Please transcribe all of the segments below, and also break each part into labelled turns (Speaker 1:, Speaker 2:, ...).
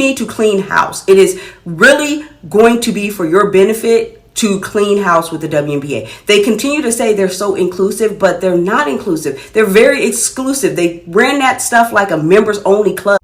Speaker 1: need to clean house. It is really going to be for your benefit to clean house with the WNBA. They continue to say they're so inclusive, but they're not inclusive. They're very exclusive. They ran that stuff like a members only club.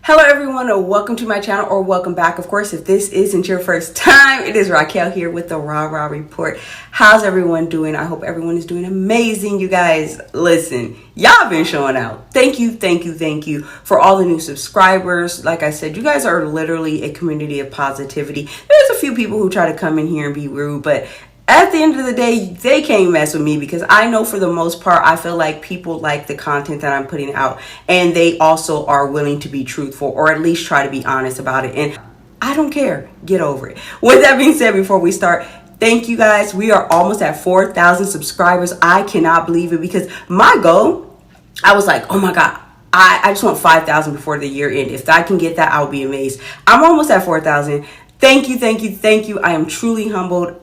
Speaker 1: Hello everyone, and welcome to my channel, or welcome back. Of course, if this isn't your first time, it is Raquel here with the Rah Report. How's everyone doing? I hope everyone is doing amazing. You guys, listen, y'all been showing out. Thank you for all the new subscribers. Like I said, you guys are literally a community of positivity. There's a few people who try to come in here and be rude, but at the end of the day, they can't mess with me, because I know for the most part, I feel like people like the content that I'm putting out, and they also are willing to be truthful, or at least try to be honest about it. And I don't care. Get over it. With that being said, before we start, thank you guys. We are almost at 4,000 subscribers. I cannot believe it, because my goal, I was like, oh my God, I just want 5,000 before the year end. If I can get that, I'll be amazed. I'm almost at 4,000. Thank you. I am truly humbled.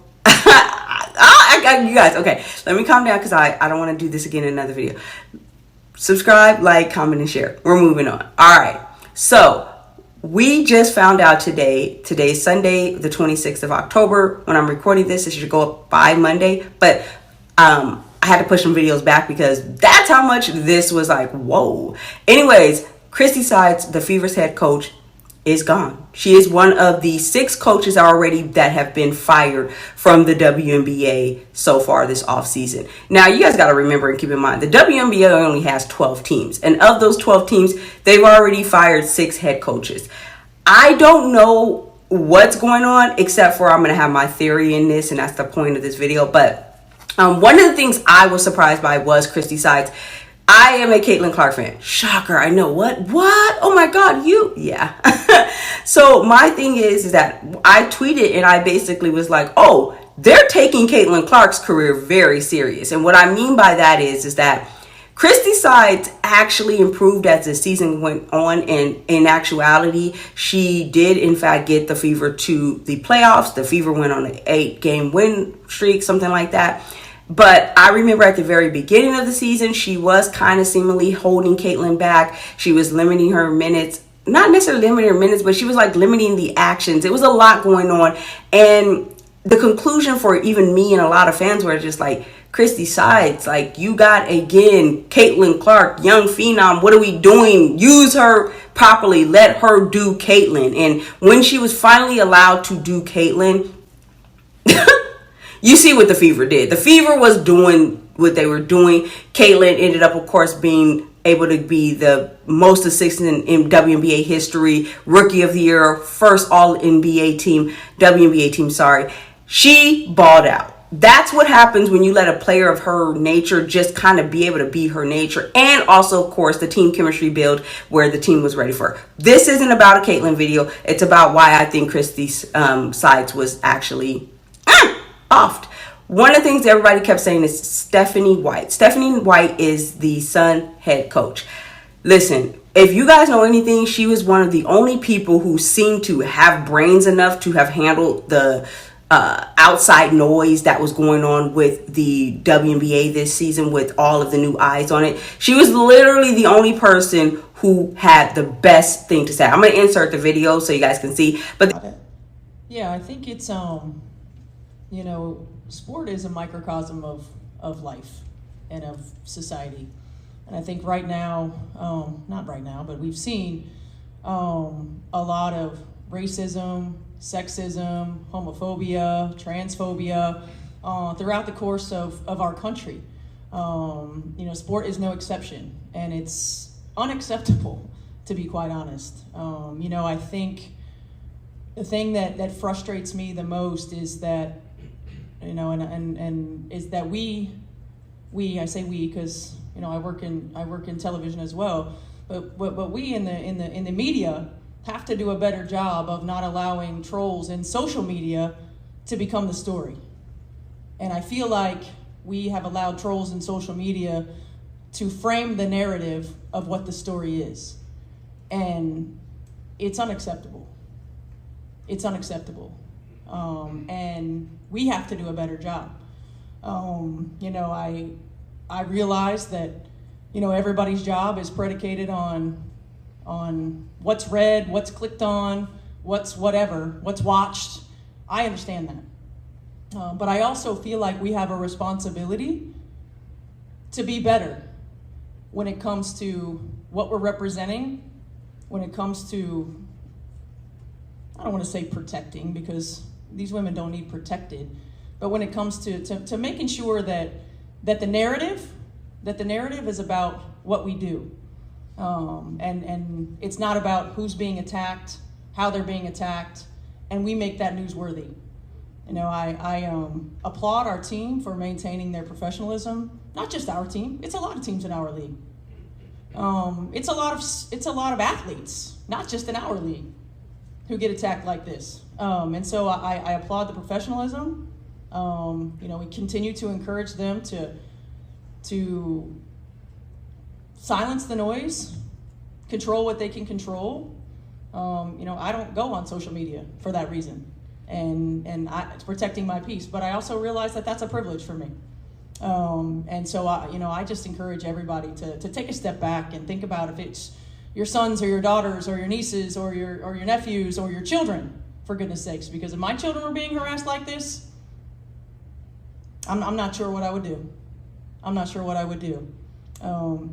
Speaker 1: I got you guys. Okay, let me calm down, because I don't want to do this again in another video. Subscribe, like, comment, and share. We're moving on. All right. So we just found out today's Sunday, the 26th of October. When I'm recording this, it should go up by Monday. But I had to push some videos back, because that's how much this was like, whoa. Anyways, Christy Sides, the Fever's head coach, is gone. She is one of the 6 coaches already that have been fired from the WNBA so far this offseason. Now, you guys got to remember and keep in mind, the WNBA only has 12 teams. And of those 12 teams, they've already fired 6 head coaches. I don't know what's going on, except for I'm going to have my theory in this, and that's the point of this video. But one of the things I was surprised by was Christy Sides. I am a Caitlin Clark fan. Shocker. I know. What? Oh my God, yeah. So my thing is that I tweeted, and I basically was like, oh, they're taking Caitlin Clark's career very serious. And what I mean by that is that Christy Sides actually improved as the season went on, and in actuality, she did in fact get the Fever to the playoffs. The Fever went on an 8-game win streak, something like that. But I remember at the very beginning of the season, she was kind of seemingly holding Caitlin back. She was limiting her minutes, not necessarily limiting her minutes, but she was like limiting the actions. It was a lot going on. And the conclusion for even me and a lot of fans were just like, Christy Sides, like, you got, again, Caitlin Clark, young phenom. What are we doing? Use her properly. Let her do Caitlin. And when she was finally allowed to do Caitlin, you see what the Fever did. The Fever was doing what they were doing. Caitlin ended up, of course, being able to be the most assists in WNBA history, Rookie of the Year, first All-NBA team, WNBA team, sorry. She balled out. That's what happens when you let a player of her nature just kind of be able to be her nature. And also, of course, the team chemistry build where the team was ready for her. This isn't about a Caitlin video. It's about why I think Christy Sides was actually off. One of the things everybody kept saying is Stephanie White. Stephanie White is the Sun head coach. Listen, if you guys know anything, she was one of the only people who seemed to have brains enough to have handled the outside noise that was going on with the WNBA this season, with all of the new eyes on it. She was literally the only person who had the best thing to say. I'm going to insert the video so you guys can see. But
Speaker 2: yeah, I think it's you know, sport is a microcosm of life and of society. And I think right now, not right now, but we've seen a lot of racism, sexism, homophobia, transphobia throughout the course of our country. You know, sport is no exception, and it's unacceptable, to be quite honest. You know, I think the thing that frustrates me the most is that, you know, and is that I say we because, you know, I work in television as well, but we in the media have to do a better job of not allowing trolls in social media to become the story. And I feel like we have allowed trolls in social media to frame the narrative of what the story is. And it's unacceptable. It's unacceptable. And we have to do a better job. You know, I realize that, you know, everybody's job is predicated on on what's read, what's clicked on, what's whatever, what's watched. I understand that. But I also feel like we have a responsibility to be better when it comes to what we're representing, when it comes to, I don't want to say protecting, because these women don't need protected, but when it comes to making sure that the narrative is about what we do. And it's not about who's being attacked, how they're being attacked, and we make that newsworthy. You know, I applaud our team for maintaining their professionalism. Not just our team; it's a lot of teams in our league. It's a lot of athletes, not just in our league, who get attacked like this. And so I applaud the professionalism. You know, we continue to encourage them to silence the noise, control what they can control. You know, I don't go on social media for that reason, and it's protecting my peace. But I also realize that that's a privilege for me. And so I just encourage everybody to take a step back and think about if it's your sons or your daughters or your nieces or your nephews or your children, for goodness sakes. Because if my children were being harassed like this, I'm not sure what I would do. I'm not sure what I would do.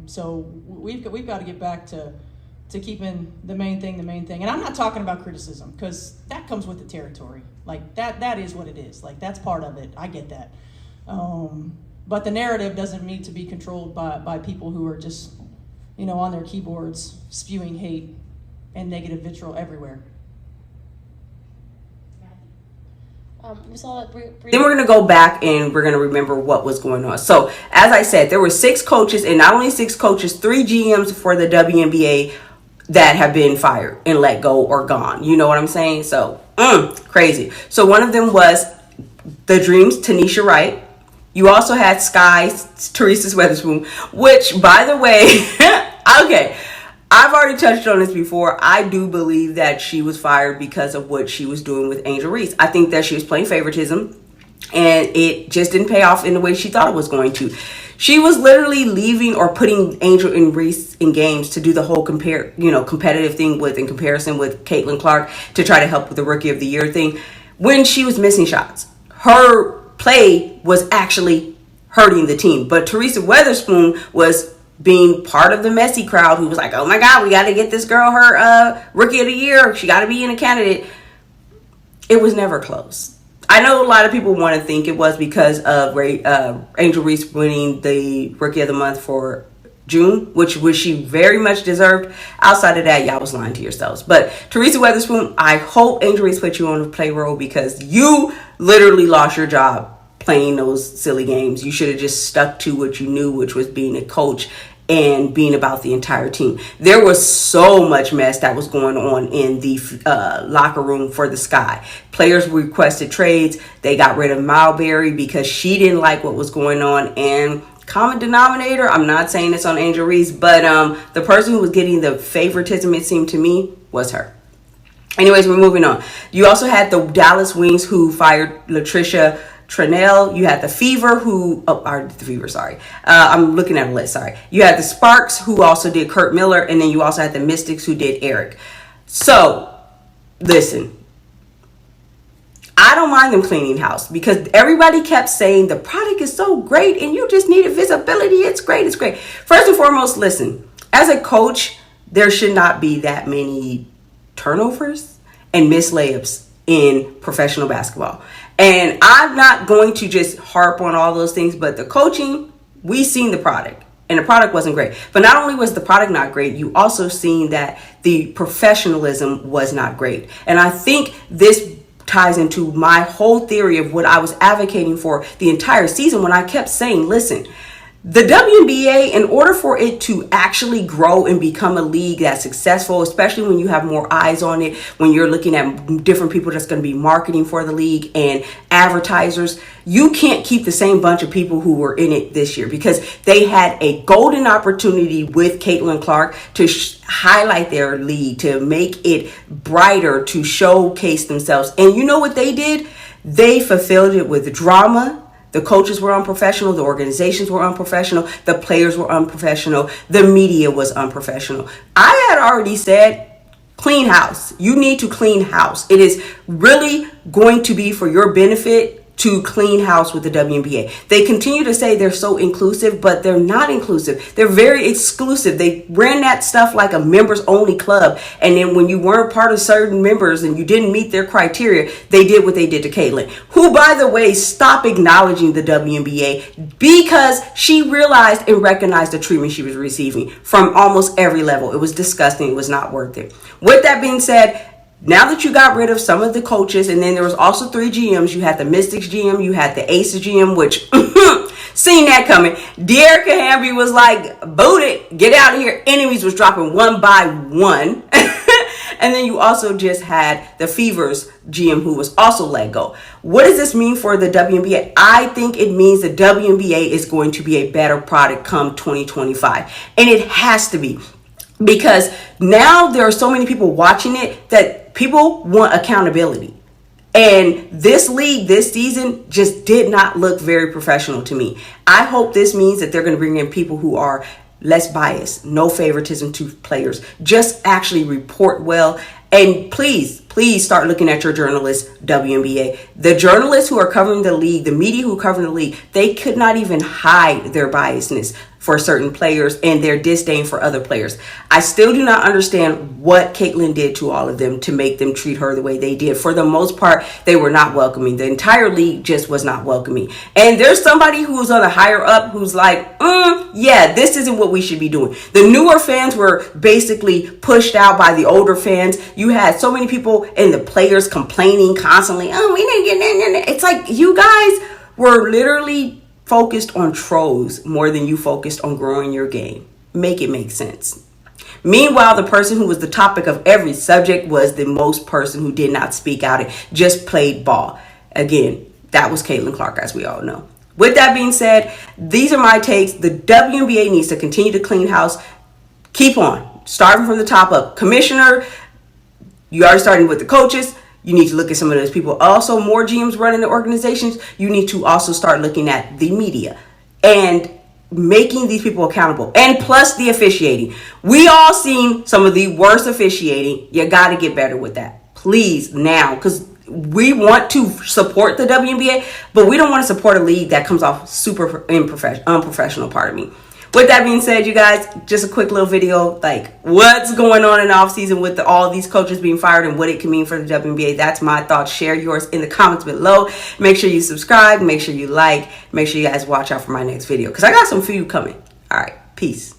Speaker 2: So we've got to get back to keeping the main thing. And I'm not talking about criticism, because that comes with the territory. Like that is what it is. Like, that's part of it. I get that. But the narrative doesn't need to be controlled by people who are just, you know, on their keyboards spewing hate and negative vitriol everywhere.
Speaker 3: We saw that
Speaker 1: then we're going to go back and we're going to remember what was going on. So, as I said, there were 6 coaches, and not only 6 coaches, 3 GMs for the WNBA that have been fired and let go or gone. You know what I'm saying? So, crazy. So, one of them was the Dream's Tanisha Wright. You also had Sky's Teresa Weatherspoon, which, by the way, okay, I've already touched on this before. I do believe that she was fired because of what she was doing with Angel Reese. I think that she was playing favoritism, and it just didn't pay off in the way she thought it was going to. She was literally leaving or putting Angel and Reese in games to do the whole competitive thing in comparison with Caitlin Clark to try to help with the Rookie of the Year thing when she was missing shots. Her play was actually hurting the team, but Teresa Weatherspoon was being part of the messy crowd who was like, oh my God, we got to get this girl her Rookie of the Year. She got to be in a candidate. It was never close. I know a lot of people want to think it was because of Angel Reese winning the Rookie of the Month for June, which she very much deserved. Outside of that, y'all was lying to yourselves. But Teresa Weatherspoon, I hope Angel Reese put you on a play role, because you literally lost your job playing those silly games. You should have just stuck to what you knew, which was being a coach and being about the entire team. There was so much mess that was going on in the locker room for the Sky. Players requested trades. They got rid of Malberry because she didn't like what was going on. And common denominator, I'm not saying this on Angel Reese, but the person who was getting the favoritism, it seemed to me, was her. Anyways, we're moving on. You also had the Dallas Wings, who fired Latricia Tranell. You had the Fever, I'm looking at a list, sorry. You had the Sparks, who also did Kurt Miller, and then you also had the Mystics, who did Eric. So, listen, I don't mind them cleaning house, because everybody kept saying the product is so great and you just needed visibility. It's great. First and foremost, listen, as a coach, there should not be that many turnovers and missed layups in professional basketball. And I'm not going to just harp on all those things, but the coaching, we seen the product, and the product wasn't great. But not only was the product not great, you also seen that the professionalism was not great. And I think this ties into my whole theory of what I was advocating for the entire season, when I kept saying, listen, the WNBA, in order for it to actually grow and become a league that's successful, especially when you have more eyes on it, when you're looking at different people that's going to be marketing for the league and advertisers, you can't keep the same bunch of people who were in it this year, because they had a golden opportunity with Caitlin Clark to highlight their league, to make it brighter, to showcase themselves. And you know what they did? They fulfilled it with drama. The coaches were unprofessional. The organizations were unprofessional. The players were unprofessional. The media was unprofessional. I had already said, clean house. You need to clean house. It is really going to be for your benefit to clean house with the WNBA. They continue to say they're so inclusive, but they're not inclusive. They're very exclusive. They ran that stuff like a members only club. And then when you weren't part of certain members and you didn't meet their criteria, they did what they did to Caitlin, who, by the way, stopped acknowledging the WNBA because she realized and recognized the treatment she was receiving from almost every level. It was disgusting. It was not worth it. With that being said, now that you got rid of some of the coaches, and then there was also 3 GMs, you had the Mystics GM, you had the Aces GM, which seen that coming. Dearica Hamby was like, boot it, get out of here. Enemies was dropping one by one. And then you also just had the Fevers GM, who was also let go. What does this mean for the WNBA? I think it means the WNBA is going to be a better product come 2025. And it has to be. Because now there are so many people watching it that people want accountability. And this league this season just did not look very professional to me. I hope this means that they're going to bring in people who are less biased, no favoritism to players, just actually report well. And please start looking at your journalists, WNBA. The journalists who are covering the league, the media who cover the league, they could not even hide their biasness for certain players and their disdain for other players. I still do not understand what Caitlin did to all of them to make them treat her the way they did. For the most part, they were not welcoming. The entire league just was not welcoming. And there's somebody who's on a higher up who's like, yeah, this isn't what we should be doing. The newer fans were basically pushed out by the older fans. You had so many people and the players complaining constantly, oh, we didn't get in. It's like you guys were literally focused on trolls more than you focused on growing your game. Make it make sense. Meanwhile, the person who was the topic of every subject was the most person who did not speak out and just played ball. Again, that was Caitlin Clark, as we all know. With that being said, these are my takes. The WNBA needs to continue to clean house. Keep on. Starting from the top up. Commissioner, you already starting with the coaches. You need to look at some of those people. Also, more GMs running the organizations. You need to also start looking at the media and making these people accountable. And plus the officiating. We all seen some of the worst officiating. You got to get better with that. Please now, because we want to support the WNBA, but we don't want to support a league that comes off super unprofessional, pardon me. With that being said, you guys, just a quick little video, like what's going on in the offseason with all these coaches being fired and what it can mean for the WNBA. That's my thoughts. Share yours in the comments below. Make sure you subscribe. Make sure you like. Make sure you guys watch out for my next video because I got some food coming. All right. Peace.